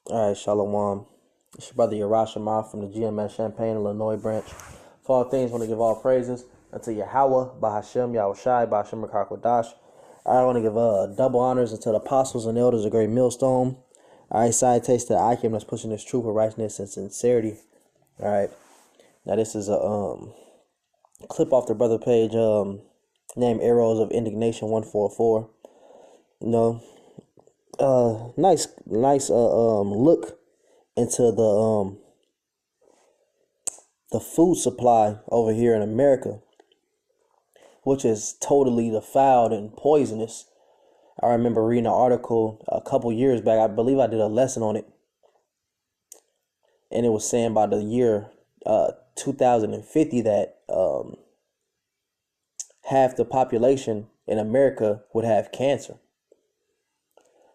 All right, Shalom. It's your brother Yerashima from the GMS Champaign, Illinois branch. For all things, want to give all praises unto Yahweh, Bahashem, Yahushai, Bahashem, Rakakwadash. I want to give double honors unto the apostles and elders of Great Millstone. All right, side taste to the Akim that's pushing this truth of righteousness and sincerity. All right, now this is a clip off the brother page named Arrows of Indignation 144. You know, nice look into the food supply over here in America, which is totally defiled and poisonous. I remember reading an article a couple years back. I believe I did a lesson on it, and it was saying by the year 2050 that half the population in America would have cancer.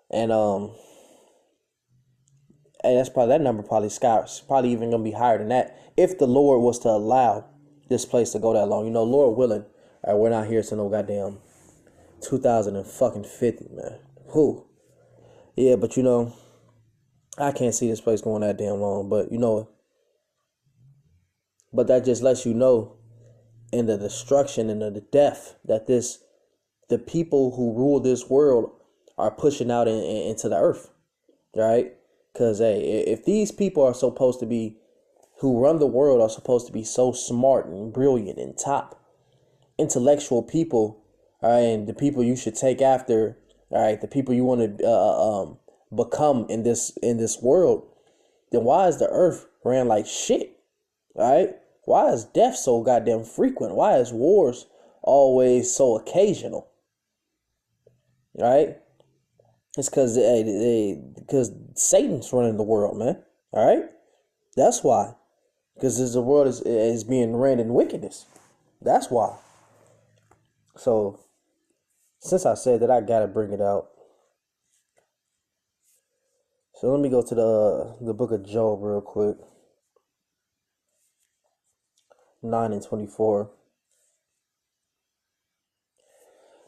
And that's probably, that number probably probably even gonna be higher than that if the Lord was to allow this place to go that long. You know, Lord willing, all right, we're not here to no goddamn 2050, man. Who? Yeah, but you know, I can't see this place going that damn long. But you know, but that just lets you know in the destruction and the death that the people who rule this world are pushing out into the earth, right? Because, hey, if these people are supposed to be, who run the world are supposed to be so smart and brilliant and top intellectual people, all right, and the people you should take after, all right, the people you want to become in this world, then why is the earth ran like shit, all right? Why is death so goddamn frequent? Why is wars always so occasional, all right? It's because Satan's running the world, man. All right, that's why. Because the world is being ran in wickedness. That's why. So, since I said that, I gotta bring it out. So let me go to the book of Job real quick. 9:24.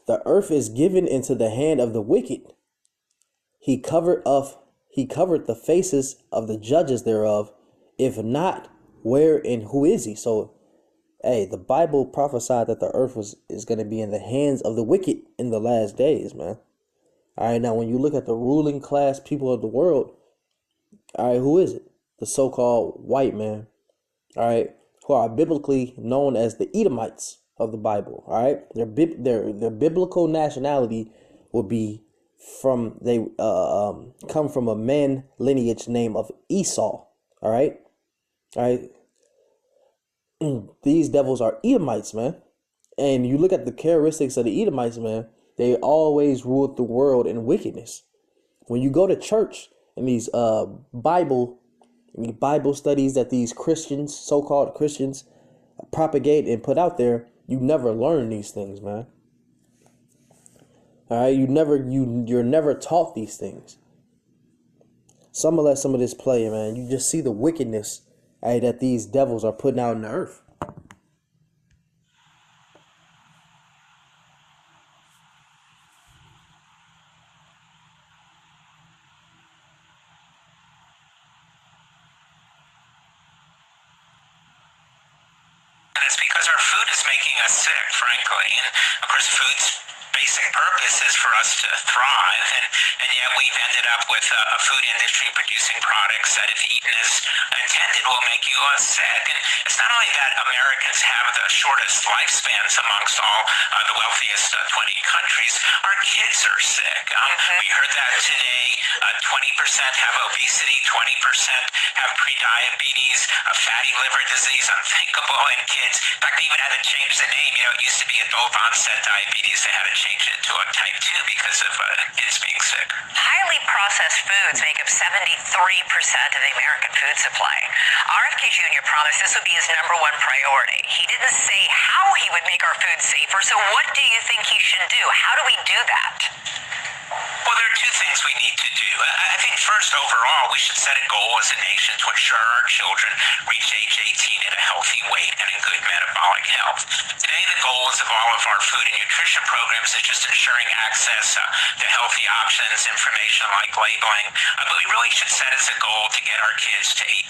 The earth is given into the hand of the wicked. He covered the faces of the judges thereof. If not, where and who is he? So, hey, the Bible prophesied that the earth is going to be in the hands of the wicked in the last days, man. All right, now when you look at the ruling class people of the world, all right, who is it? The so-called white man, all right, who are biblically known as the Edomites of the Bible, all right? Their biblical nationality would be come from a man lineage name of Esau. All right. These devils are Edomites, man. And you look at the characteristics of the Edomites, man, they always ruled the world in wickedness. When you go to church and these Bible studies that these Christians, so-called Christians, propagate and put out there, you never learn these things, man. All right, you're never taught these things. So I'm gonna let some of this play, man. You just see the wickedness, all right, that these devils are putting out in the earth. And it's because our food is making us sick, frankly. And of course, food's basic purpose is for us to thrive, and yet we've ended up with a food industry producing products that, if eaten as intended, will make you sick. And it's not only that Americans have the shortest lifespans amongst all the wealthiest 20 countries, our kids are sick. We heard that today. 20% have obesity, 20% have prediabetes, fatty liver disease, unthinkable in kids. In fact, they even had to change the name. You know, it used to be adult onset diabetes. They had to change it to a type 2 because of kids being sick. Highly processed foods make up 73% of the American food supply. RFK Jr. promised this would be his #1 priority. He didn't say how he would make our food safer, so what do you think he should do? How do we do that? Well, there are two two things we need to do. I think first, overall, we should set a goal as a nation to ensure our children reach age 18 at a healthy weight and in good metabolic health. Today, the goals of all of our food and nutrition programs is just ensuring access to healthy options, information like labeling, but we really should set as a goal to get our kids to 18.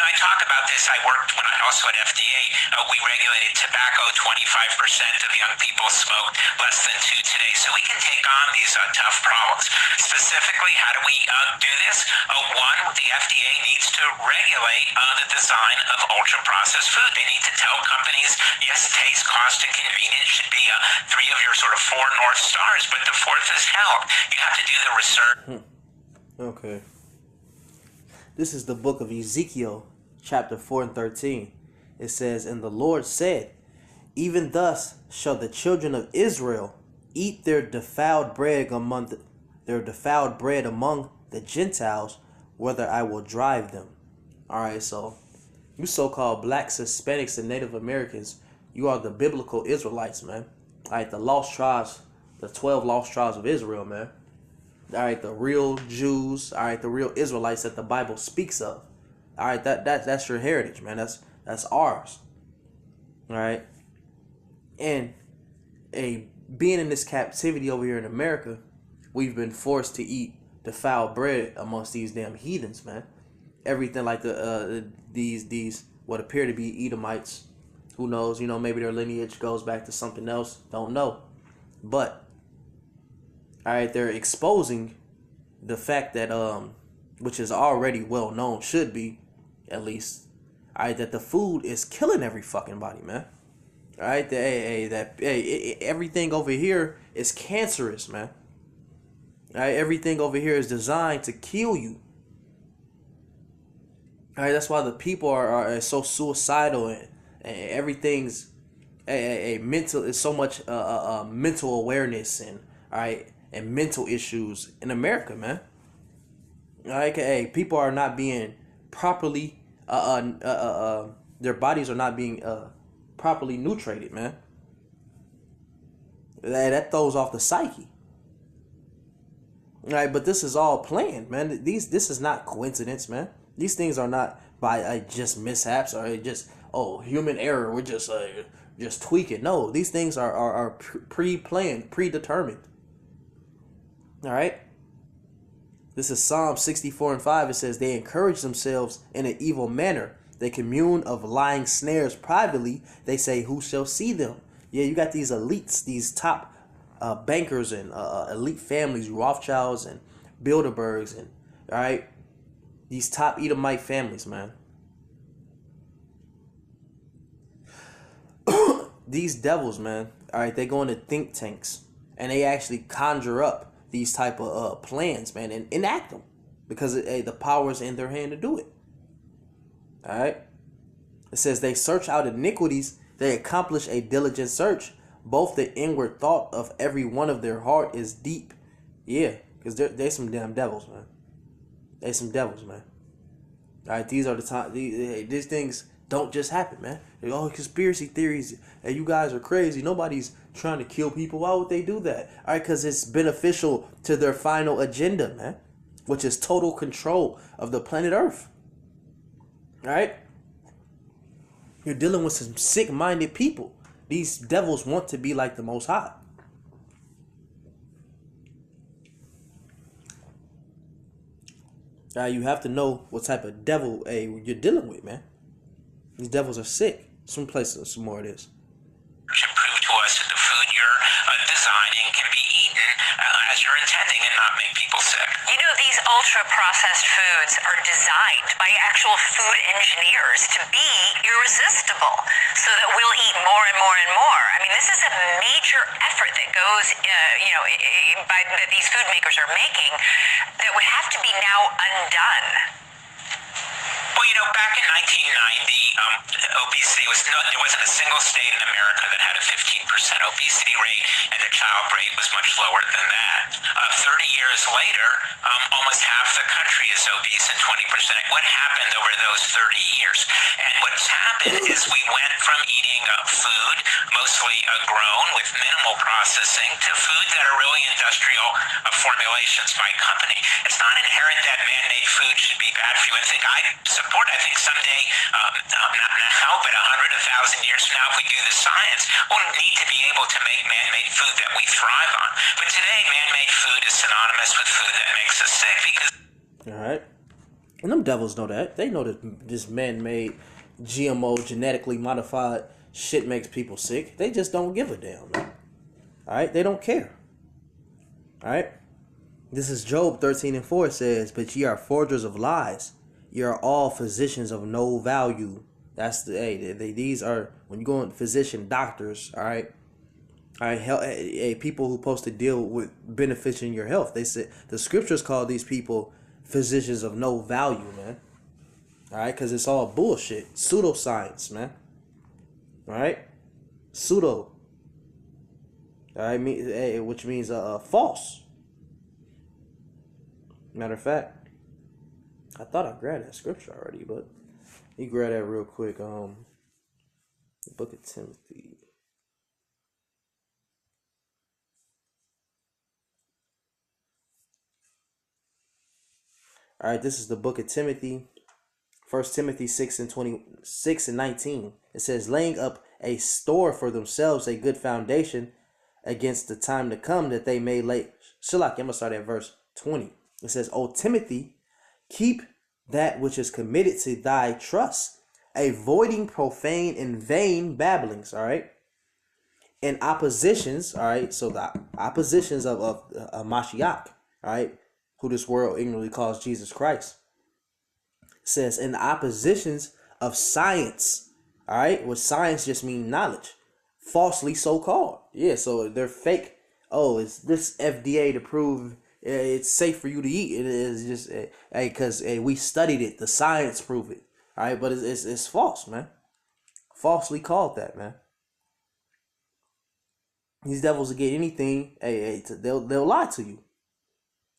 I talk about this. I worked when I also at FDA. We regulated tobacco. 25% of young people smoke, less than 2 today. So we can take on these tough problems. Specifically, how do we do this? One, the FDA needs to regulate the design of ultra-processed food. They need to tell companies, yes, taste, cost, and convenience should be 3 of your sort of 4 North Stars, but the 4th is health. You have to do the research. Okay. This is the book of Ezekiel, chapter 4 and 13. It says, "And the Lord said, even thus shall the children of Israel eat their defiled bread among the Gentiles, whether I will drive them." All right, so you so-called blacks, Hispanics, and Native Americans, you are the biblical Israelites, man. All right, the lost tribes, the 12 lost tribes of Israel, man. All right, the real Jews, all right, the real Israelites that the Bible speaks of. All right, that's your heritage, man. That's ours. All right. And being in this captivity over here in America, we've been forced to eat defiled bread amongst these damn heathens, man. Everything like these what appear to be Edomites. Who knows? Maybe their lineage goes back to something else. Don't know. But all right, they're exposing the fact that which is already well known, should be at least, all right, that the food is killing every fucking body, man. All right, everything over here is cancerous, man. All right, everything over here is designed to kill you. All right, that's why the people are so suicidal, and everything's a mental. It's so much mental awareness and all right, and mental issues in America, man. All right, people are not being properly their bodies are not being properly nutrited, man. That throws off the psyche. All right, but this is all planned, man. This is not coincidence, man. These things are not by just mishaps or just human error. We're just tweaking. No, these things are pre-planned, predetermined. All right. This is Psalm 64 and 5. It says, "They encourage themselves in an evil manner. They commune of lying snares privately. They say, who shall see them?" Yeah, you got these elites, these top bankers and elite families, Rothschilds and Bilderbergs, and all right, these top Edomite families, man. These devils, man. All right, they go into think tanks and they actually conjure up these type of plans, man, and enact them because the power is in their hand to do it. All right. It says they search out iniquities. They accomplish a diligent search. Both the inward thought of every one of their heart is deep. Yeah, because they're some damn devils, man. They some devils, man. All right, these are the time. These things don't just happen, man. They're all conspiracy theories. Hey, you guys are crazy. Nobody's trying to kill people. Why would they do that? All right, because it's beneficial to their final agenda, man, which is total control of the planet Earth. All right? You're dealing with some sick-minded people. These devils want to be like the Most High. You have to know what type of devil you're dealing with, man. These devils are sick. Some places, some more it is. And prove to us that the food you're designing can be eaten as you're intending and not make people sick. These ultra-processed foods are designed by actual food engineers to be irresistible so that we'll eat more and more and more. I mean, this is a major effort that goes, that these food makers are making that would have to be now undone. Well, back in 1990, obesity there wasn't a single state in America that had a 15% obesity rate, and the child rate was much lower than that. 30 years later, almost half the country is obese and 20%. What happened over those 30 years? And what's happened is we went from eating food mostly grown with minimal processing to food that are really industrial formulations by company. It's not inherent that man-made food should be bad for you. I think someday, not now, but 100, 1,000 years from now, if we do the science, we'll need to be able to make man-made food that we thrive on. But today, man-made food is synonymous with food that makes us sick because... All right. And them devils know that. They know that this man-made, GMO, genetically modified shit makes people sick. They just don't give a damn, man. All right? They don't care. All right? This is Job 13:4. It says, "But ye are forgers of lies. Ye are all physicians of no value." That's these are, when you go in physician, doctors, all right? All right, people who supposed to deal with benefiting your health. They said the scriptures call these people physicians of no value, man. All right, because it's all bullshit, pseudoscience, man. All right, pseudo. All right, which means false. Matter of fact, I thought I grabbed that scripture already, but you grab that real quick. The book of Timothy. All right, this is the book of Timothy. 1 Timothy 6:26-19. It says, "Laying up a store for themselves a good foundation against the time to come, that they may lay." Shilak, I'm going to start at verse 20. It says, "O Timothy, keep that which is committed to thy trust, avoiding profane and vain babblings," all right? And oppositions, all right? So the oppositions of Mashiach, all right? Who this world ignorantly calls Jesus Christ. It says, "In the oppositions of science," all right? What science just means knowledge. Falsely so called. Yeah, so they're fake. Oh, it's this FDA to prove it's safe for you to eat. It is just, because we studied it. The science prove it. All right, but it's false, man. Falsely called that, man. These devils will get anything. They'll lie to you.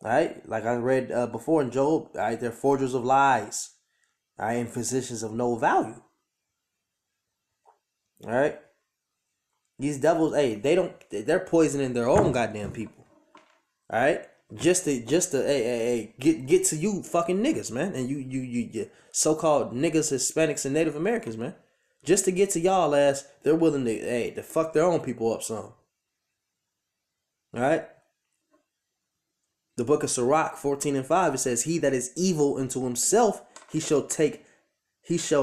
All right, like I read before in Job. All right, they're forgers of lies. All right, and physicians of no value. All right, these devils, they're poisoning their own goddamn people. All right, just to get to you fucking niggas, man, and you so-called niggas, Hispanics, and Native Americans, man. Just to get to y'all ass, they're willing to fuck their own people up some. All right. The book of Sirach 14:5, it says, "He that is evil unto himself, he shall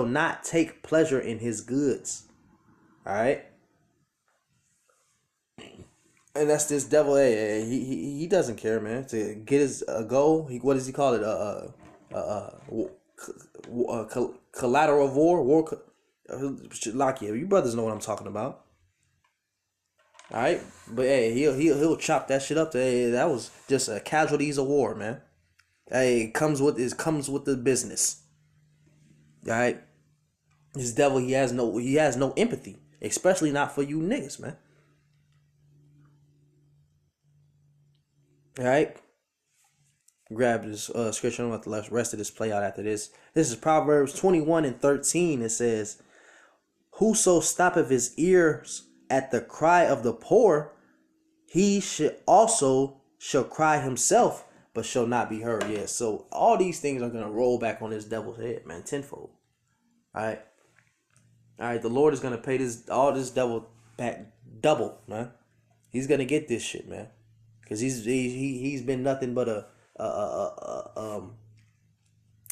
not take pleasure in his goods." All right. And that's this devil. He doesn't care, man. To get his goal, what does he call it? Collateral of war. Lock you brothers know what I'm talking about. All right, but he'll chop that shit up. That was just a casualties of war, man. It comes with the business. All right, this devil, he has no empathy, especially not for you niggas, man. All right, grab this scripture. I'm going to let the rest of this play out after this. This is Proverbs 21:13. It says, "Whoso stoppeth his ears at the cry of the poor, he shall cry himself, but shall not be heard." Yeah, so all these things are gonna roll back on this devil's head, man, tenfold. All right, the Lord is gonna pay all this devil back double, man. He's gonna get this shit, man, because he's been nothing but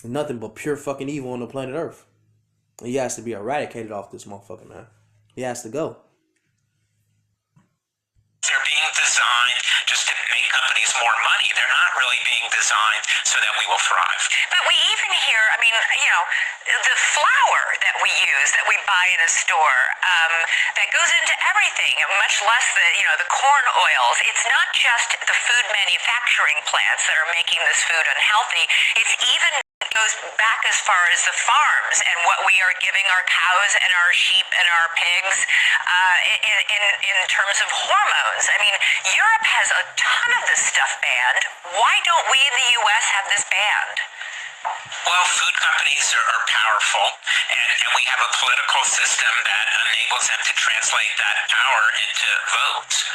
nothing but pure fucking evil on the planet Earth. He has to be eradicated off this motherfucker, man. He has to go. They're being designed just to make companies more money. They're not really being designed so that we will thrive. But we even hear, the flour that we use, that we buy in a store, that goes into everything, much less the corn oils. It's not just the food manufacturing plants that are making this food unhealthy. It's even goes back as far as the farms and what we are giving our cows and our sheep and our pigs in terms of hormones. I mean, Europe has a ton of this stuff banned. Why don't we in the U.S. have this banned? Well, food companies are powerful, and we have a political system that enables them to translate that power into votes.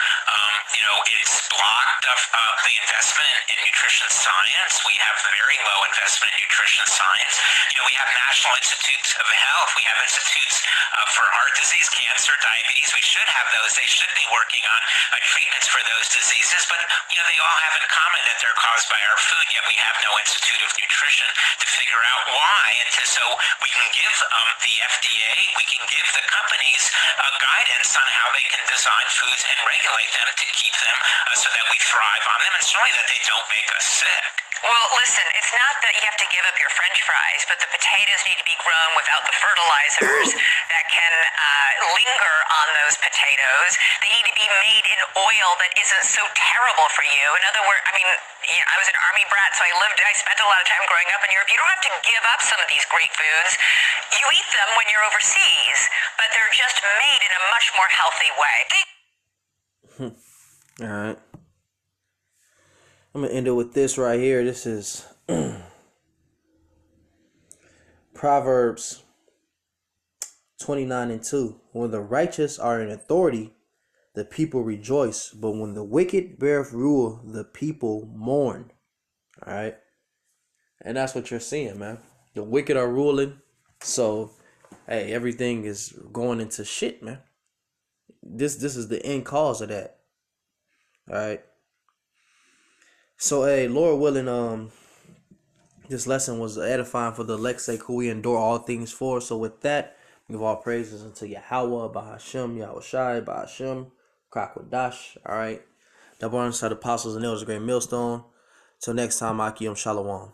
It's blocked the investment in nutrition science. We have very low investment in nutrition science. We have National Institutes of Health. We have institutes for heart disease, cancer, diabetes. We should have those. They should be working on treatments for those diseases, but they all have in common that they're caused by our food, yet we have no Institute of Nutrition to figure out why, and so we can give the FDA, we can give the companies guidance on how they can design foods and regulate them to keep them so that we thrive on them, and certainly that they don't make us sick. Well, listen, it's not that you have to give up your French fries, but the potatoes need to be grown without the fertilizers that can linger on those potatoes. They need to be made in oil that isn't so terrible for you. In other words, I mean, I was an army brat, so I spent a lot of time growing up in Europe. You don't have to give up some of these great foods. You eat them when you're overseas, but they're just made in a much more healthy way. All right. I'm going to end it with this right here. This is Proverbs 29:2. When the righteous are in authority, the people rejoice. But when the wicked beareth rule, the people mourn. All right. And that's what you're seeing, man. The wicked are ruling. So, hey, everything is going into shit, man. This is the end cause of that. All right. So, hey, Lord willing, this lesson was edifying for the elect sake who we endure all things for. So with that, we give all praises unto Yahweh, Bahashem, Yahushai, Bahashem, Krakwadash. All right. Double honor to the apostles and elders, great millstone. Till next time, Akim Shalom.